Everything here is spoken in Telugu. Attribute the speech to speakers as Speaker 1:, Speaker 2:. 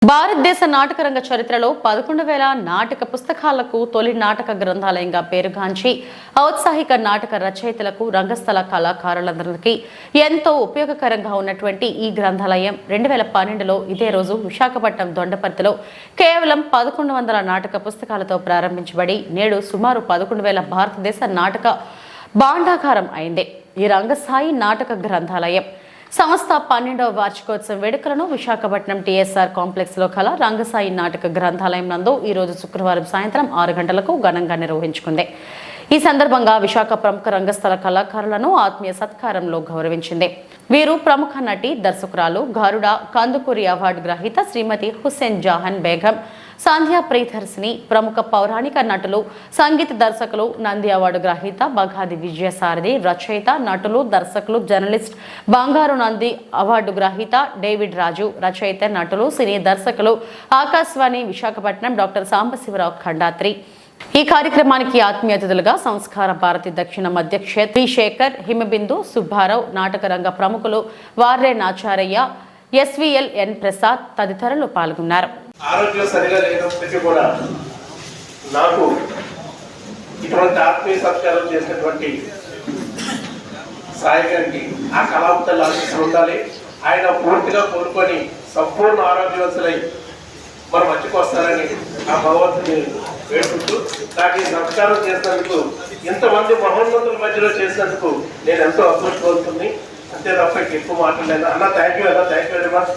Speaker 1: భారతదేశ నాటకరంగ చరిత్రలో 11,000 నాటక పుస్తకాలకు తొలి నాటక గ్రంథాలయంగా పేరుగాంచి ఔత్సాహిక నాటక రచయితలకు రంగస్థల కళాకారులందరికీ ఎంతో ఉపయోగకరంగా ఉన్నటువంటి ఈ గ్రంథాలయం 2012లో ఇదే రోజు విశాఖపట్నం దొండపర్తిలో కేవలం 1100 నాటక పుస్తకాలతో ప్రారంభించబడి నేడు సుమారు 11,000 భారతదేశ నాటక భాండాగారం అయింది. ఈ రంగస్థాయి నాటక గ్రంథాలయం సంస్థ 12వ వార్షికోత్సవం వేడుకలను విశాఖపట్నం టీఎస్ఆర్ కాంప్లెక్స్ లో కల రంగసాయి నాటక గ్రంథాలయం నందు ఈ రోజు శుక్రవారం సాయంత్రం 6 గంటలకు ఘనంగా నిర్వహించుకుంది. ఈ సందర్భంగా విశాఖ ప్రముఖ రంగస్థల కళాకారులను ఆత్మీయ సత్కారంలో గౌరవించింది. వీరు ప్రముఖ నటి, దర్శకురాలు, గారుడ, కందుకూరి అవార్డు గ్రహీత శ్రీమతి హుస్సేన్ జహాన్ బేగం, సంధ్యా ప్రియదర్శిని, ప్రముఖ పౌరాణిక నటులు, సంగీత దర్శకులు, నంది అవార్డు గ్రహీత బగాది విజయసారథి, రచయిత, నటులు, దర్శకులు, జర్నలిస్ట్, బంగారు నంది అవార్డు గ్రహీత డేవిడ్ రాజు, రచయిత, నటులు, సినీ దర్శకులు, ఆకాశవాణి విశాఖపట్నం డాక్టర్ సాంబశివరావు ఖండాత్రి. ఈ కార్యక్రమానికి ఆత్మీయ అతిథులుగా సంస్కార భారతి దక్షిణ అధ్యక్ష శేఖర్, హిమబిందు, సుబ్బారావు, నాటకరంగ ప్రముఖులు వార్రే నాచారయ్య, ఎస్వీఎల్ ఎన్ ప్రసాద్ తదితరులు పాల్గొన్నారు.
Speaker 2: ఆరోగ్యం సరిగా లేనప్పటికీ కూడా నాకు ఇటువంటి ఆత్మీయ సత్కారం చేసినటువంటి సాయి గారికి ఆ కళావతలు ఆశిస్తూ ఉండాలి. ఆయన పూర్తిగా కోరుకొని సంపూర్ణ ఆరోగ్యవంతులై మన మధ్యకు వస్తారని ఆ భగవంతుని వేడుకుంటూ నాకు ఈ సత్కారం చేసినందుకు, ఇంతమంది మహోన్నతుల మధ్యలో చేసినందుకు నేను ఎంతో అదృష్టవంతుని. అంతే తప్ప ఎక్కువ మాట్లాడలేదు. అన్న థ్యాంక్ యూ వెరీ మచ్.